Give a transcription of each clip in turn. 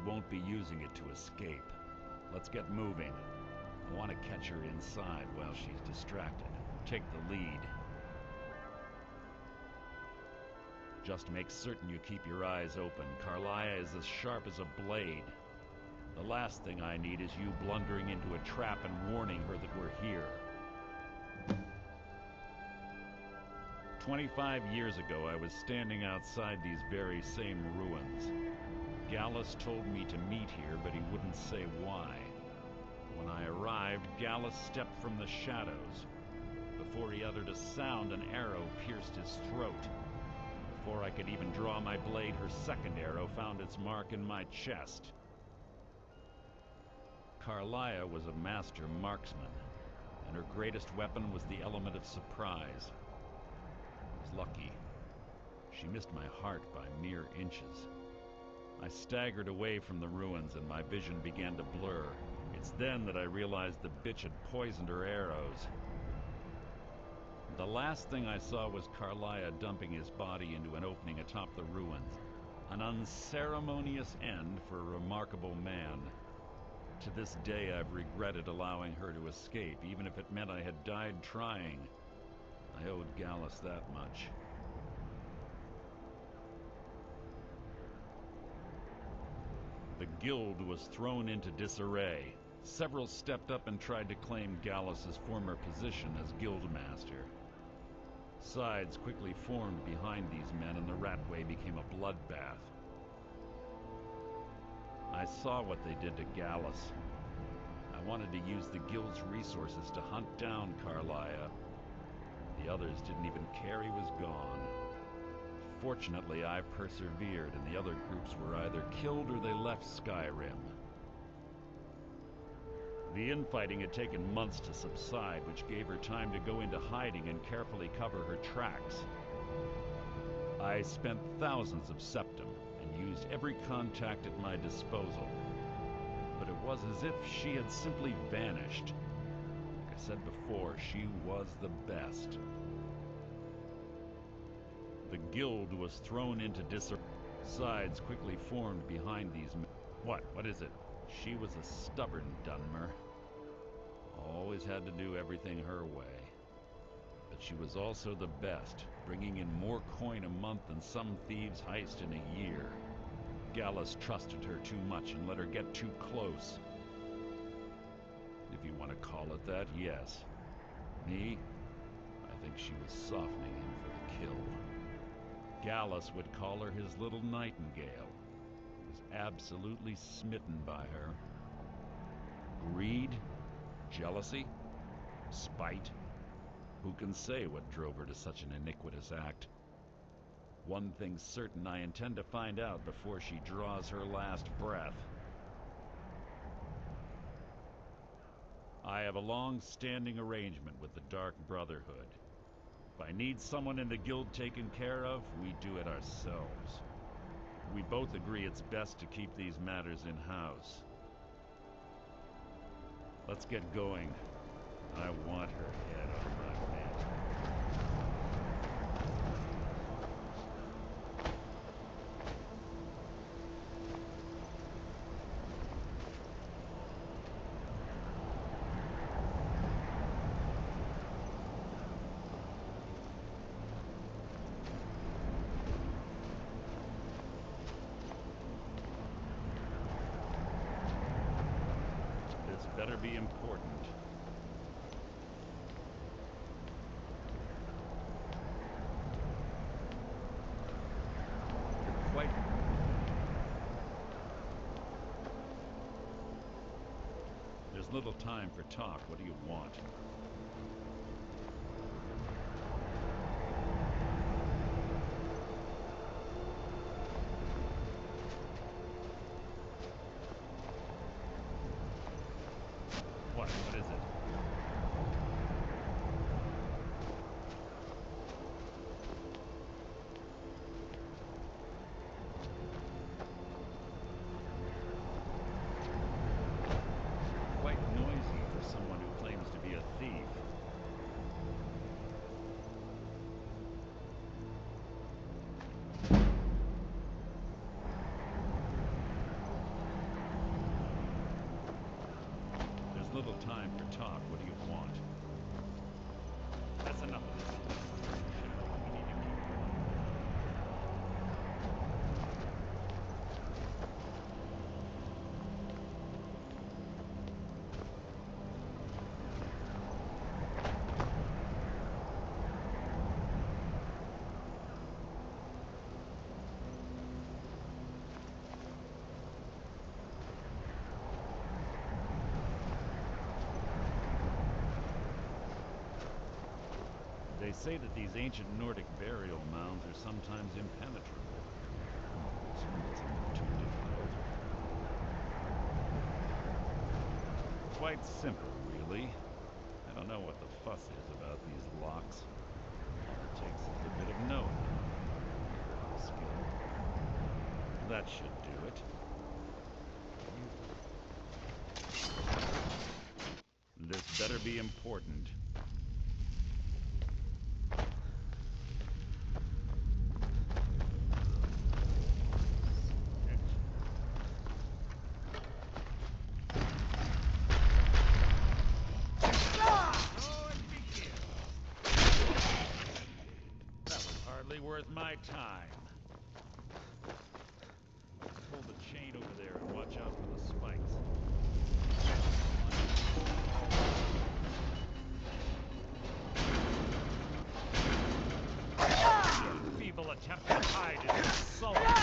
won't be using it to escape. Let's get moving. I want to catch her inside while she's distracted. Take the lead. Just make certain you keep your eyes open. Carlia is as sharp as a blade. The last thing I need is you blundering into a trap and warning her that we're here. 25 years ago, I was standing outside these very same ruins. Gallus told me to meet here, but he wouldn't say why. When I arrived, Gallus stepped from the shadows. Before he uttered a sound, an arrow pierced his throat. Before I could even draw my blade, her second arrow found its mark in my chest. Carlia was a master marksman, and her greatest weapon was the element of surprise. I was lucky. She missed my heart by mere inches. I staggered away from the ruins and my vision began to blur. It's then that I realized the bitch had poisoned her arrows. The last thing I saw was Carlia dumping his body into an opening atop the ruins. An unceremonious end for a remarkable man. To this day I've regretted allowing her to escape, even if it meant I had died trying. I owed Gallus that much. The guild was thrown into disarray. Several stepped up and tried to claim Gallus's former position as guildmaster. Sides quickly formed behind these men and the ratway became a bloodbath. I saw what they did to Gallus. I wanted to use the guild's resources to hunt down Carlia. The others didn't even care he was gone. Fortunately, I persevered, and the other groups were either killed or they left Skyrim. The infighting had taken months to subside, which gave her time to go into hiding and carefully cover her tracks. I spent thousands of septum and used every contact at my disposal. But it was as if she had simply vanished. Like I said before, she was the best. The guild was thrown into disarray. Sides quickly formed behind these men. What is it? She was a stubborn Dunmer. Always had to do everything her way. But she was also the best, bringing in more coin a month than some thieves heist in a year. Gallus trusted her too much and let her get too close. If you want to call it that, yes. Me? I think she was softening him for the kill. Gallus would call her his little nightingale. He was absolutely smitten by her. Greed? Jealousy? Spite? Who can say what drove her to such an iniquitous act? One thing's certain, I intend to find out before she draws her last breath. I have a long-standing arrangement with the Dark Brotherhood. If I need someone in the guild taken care of, we do it ourselves. We both agree it's best to keep these matters in-house. Let's get going. I want her head on my mantle. Better be important. You're quite... There's little time for talk. What do you want? What is it? Quite noisy for someone who claims to be a thief. little time for talk. What do you want? That's enough of this. We need to keep going. They say that these ancient Nordic burial mounds are sometimes impenetrable. This one isn't too difficult. Quite simple, really. I don't know what the fuss is about these locks. All it takes is a bit of knowing. A lot of skill. That should do it. This better be important. Worth my time. Pull the chain over there and watch out for the spikes. Feeble attempt to hide is insulting.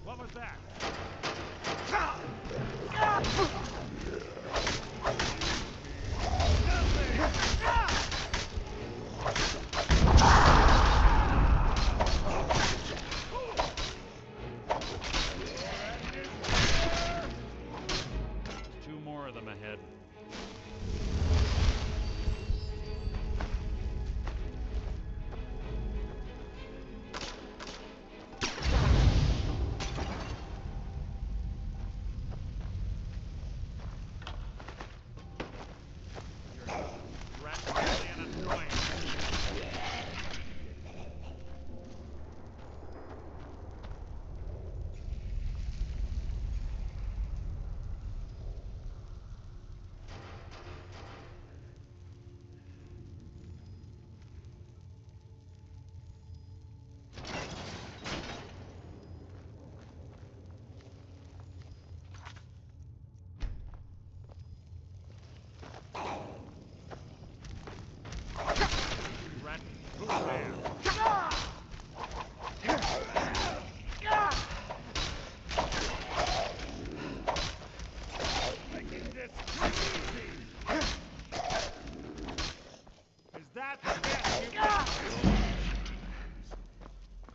What was that? Two more of them ahead.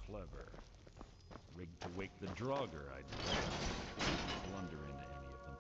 Clever. Rigged to wake the Draugr, I'd say. Blunder into any of them.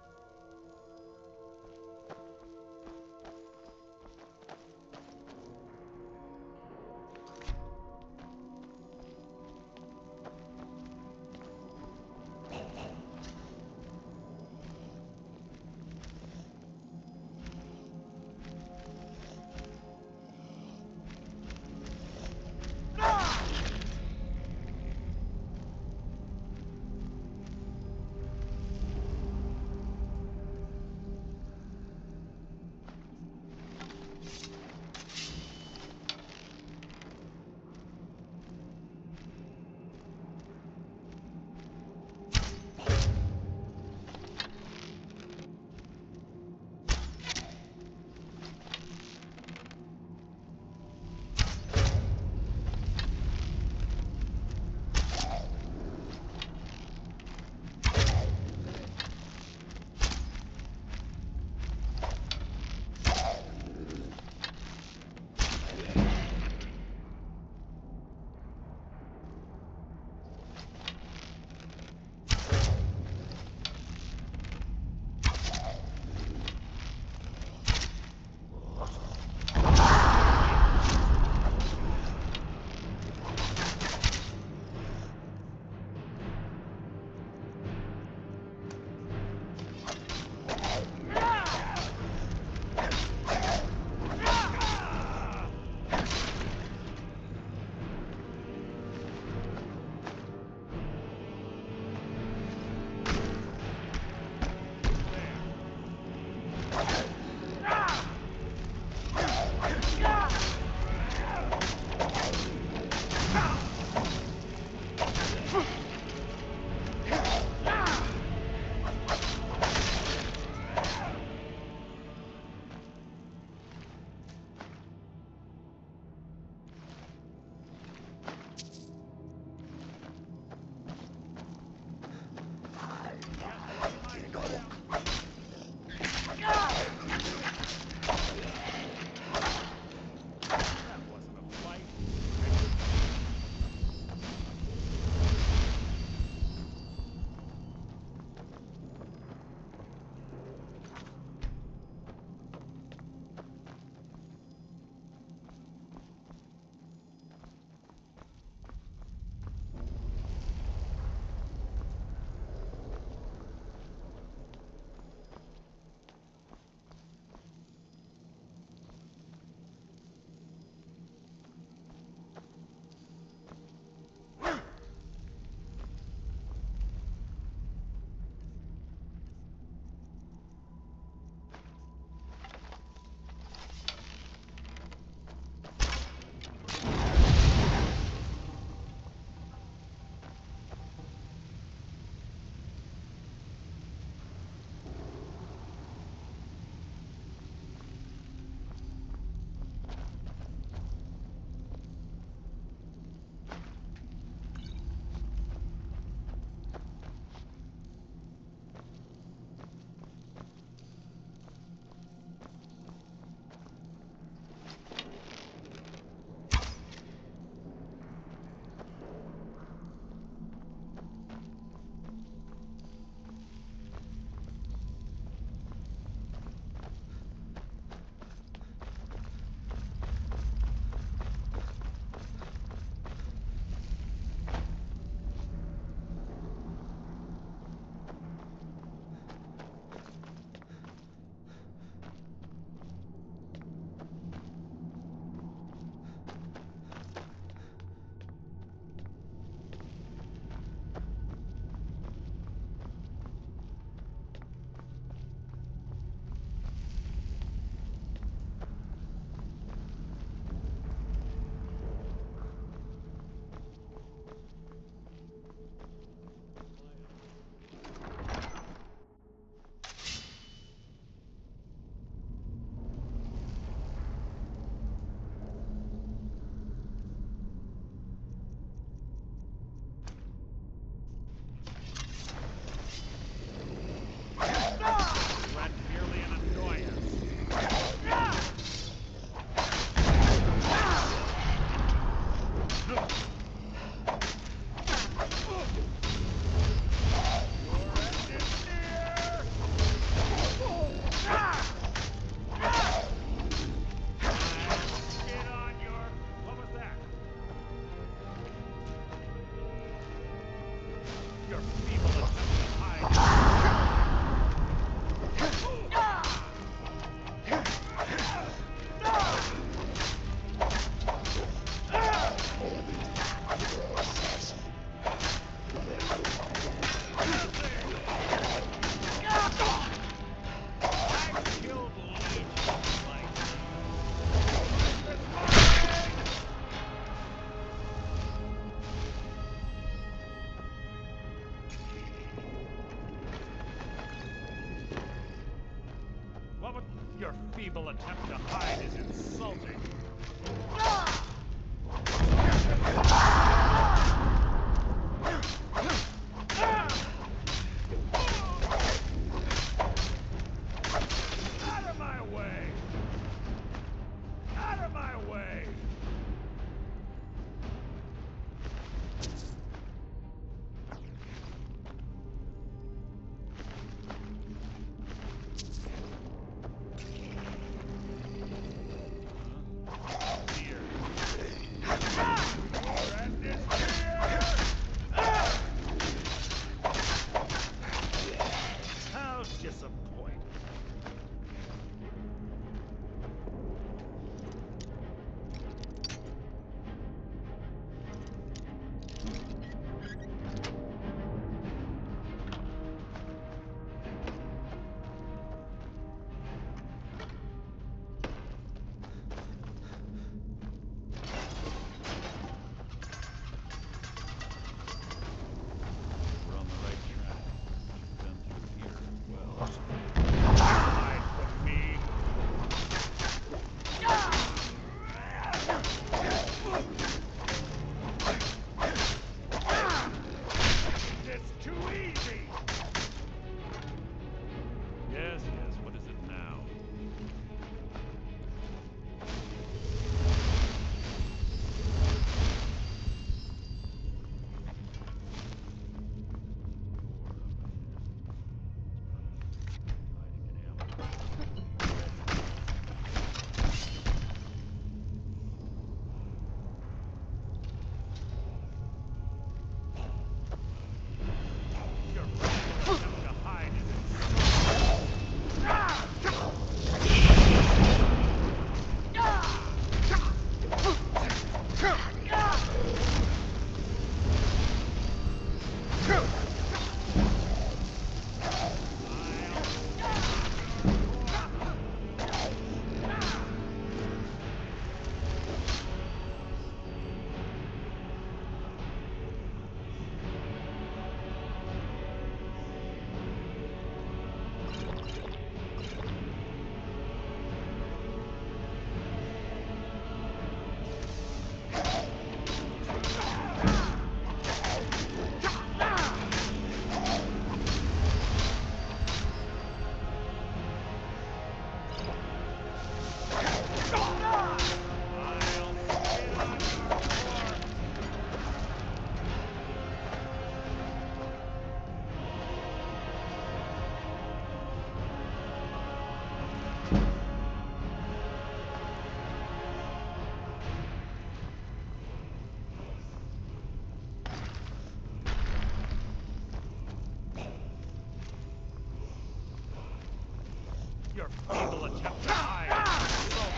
Your feeble attempt to hide is insulting.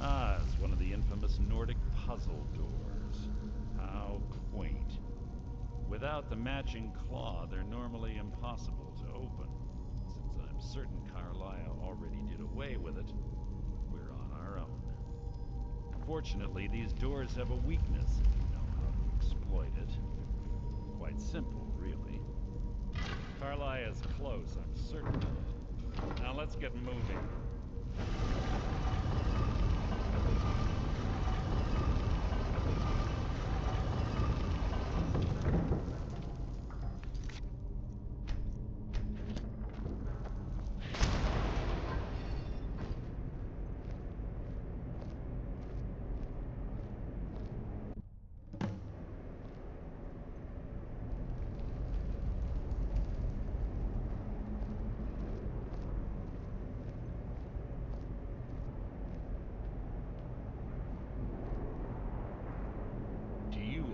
Ah, it's one of the infamous Nordic puzzle doors. How quaint. Without the matching claw, they're normally impossible to open. Since I'm certain Carlisle already did away with it, we're on our own. Fortunately, these doors have a weakness if you know how to exploit it. Quite simple, really. Carlisle is close, I'm certain of it. Now let's get moving.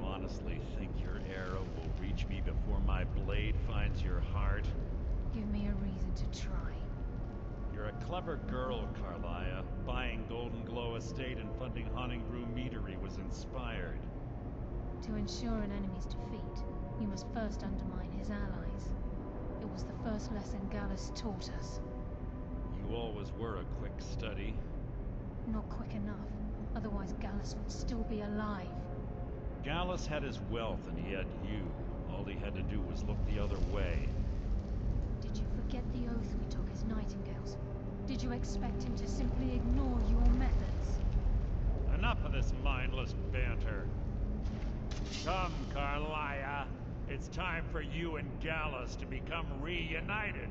Honestly think your arrow will reach me before my blade finds your heart? Give me a reason to try. You're a clever girl, Carlisle. Buying Golden Glow Estate and funding Haunting Brew Meadery was inspired. To ensure an enemy's defeat, you must first undermine his allies. It was the first lesson Gallus taught us. You always were a quick study. Not quick enough, otherwise Gallus would still be alive. Gallus had his wealth and he had you. All he had to do was look the other way. Did you forget the oath we took as Nightingales? Did you expect him to simply ignore your methods? Enough of this mindless banter. Come, Carlisle. It's time for you and Gallus to become reunited.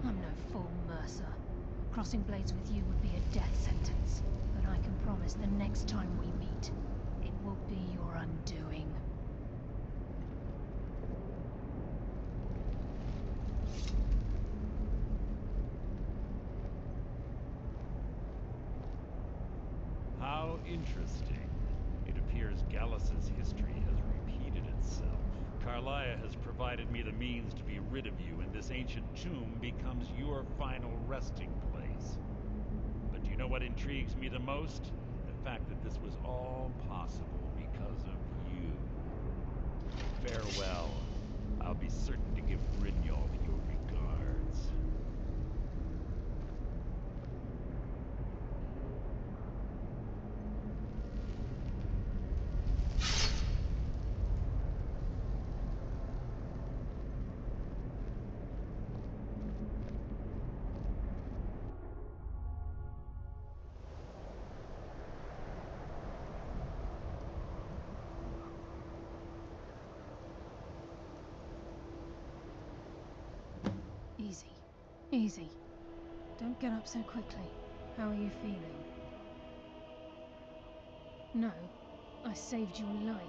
I'm no fool, Mercer. Crossing blades with you would be a death sentence, but I can promise the next time we meet, it will be your undoing. How interesting. It appears Gallus's history has repeated itself. Carlisle has provided me the means to be rid of you, and this ancient tomb becomes your final resting place. But do you know what intrigues me the most? The fact that this was all possible because of you. Farewell. I'll be certain to give Brynjolf your regards. Easy. Easy. Don't get up so quickly. How are you feeling? No, I saved your life.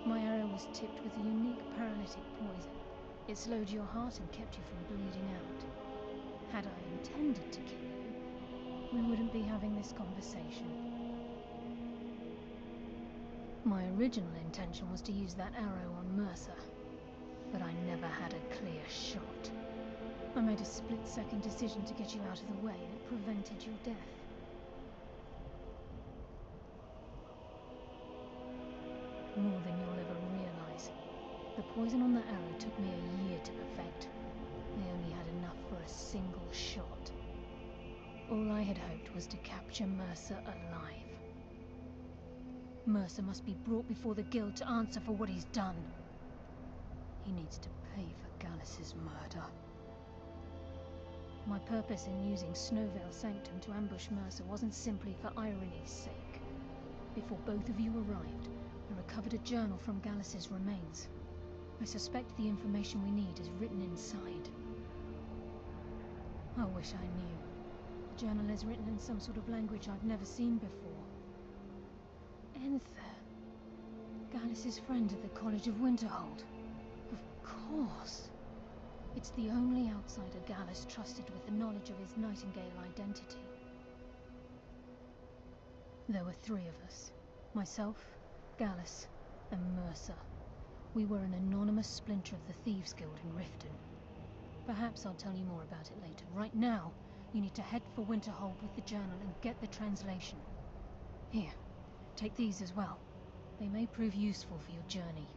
My arrow was tipped with a unique paralytic poison. It slowed your heart and kept you from bleeding out. Had I intended to kill you, we wouldn't be having this conversation. My original intention was to use that arrow on Mercer, but I never had a clear shot. I made a split-second decision to get you out of the way that prevented your death. More than you'll ever realize. The poison on the arrow took me a year to perfect. I only had enough for a single shot. All I had hoped was to capture Mercer alive. Mercer must be brought before the Guild to answer for what he's done. He needs to pay for Gallus's murder. My purpose in using Snowvale Sanctum to ambush Mercer wasn't simply for irony's sake. Before both of you arrived, I recovered a journal from Gallus's remains. I suspect the information we need is written inside. I wish I knew. The journal is written in some sort of language I've never seen before. Enther. Gallus's friend at the College of Winterhold. Of course. It's the only outsider Gallus trusted with the knowledge of his Nightingale identity. There were 3 of us. Myself, Gallus, and Mercer. We were an anonymous splinter of the Thieves Guild in Riften. Perhaps I'll tell you more about it later. Right now, you need to head for Winterhold with the journal and get the translation. Here, take these as well. They may prove useful for your journey.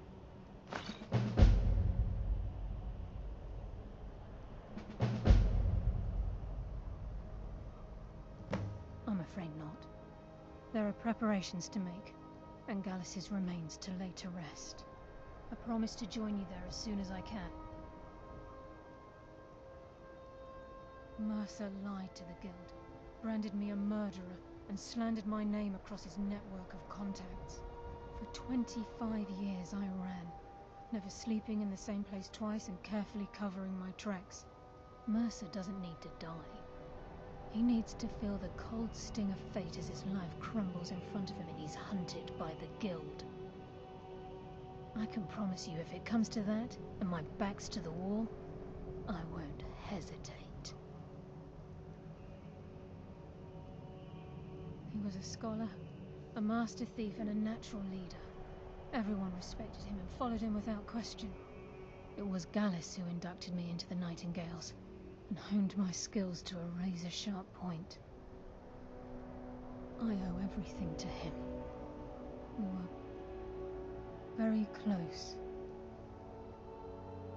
I'm afraid not. There are preparations to make, and Gallus's remains to lay to rest. I promise to join you there as soon as I can. Mercer lied to the Guild, branded me a murderer, and slandered my name across his network of contacts. For 25 years I ran, never sleeping in the same place twice and carefully covering my tracks. Mercer doesn't need to die. He needs to feel the cold sting of fate as his life crumbles in front of him and he's hunted by the Guild. I can promise you, if it comes to that, and my back's to the wall, I won't hesitate. He was a scholar, a master thief, and a natural leader. Everyone respected him and followed him without question. It was Gallus who inducted me into the Nightingales, and honed my skills to a razor-sharp point. I owe everything to him. We were very close.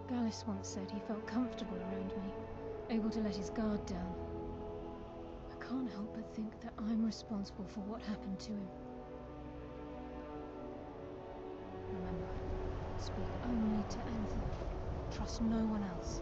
Gallus once said he felt comfortable around me, able to let his guard down. I can't help but think that I'm responsible for what happened to him. Remember, speak only to Anthem. Trust no one else.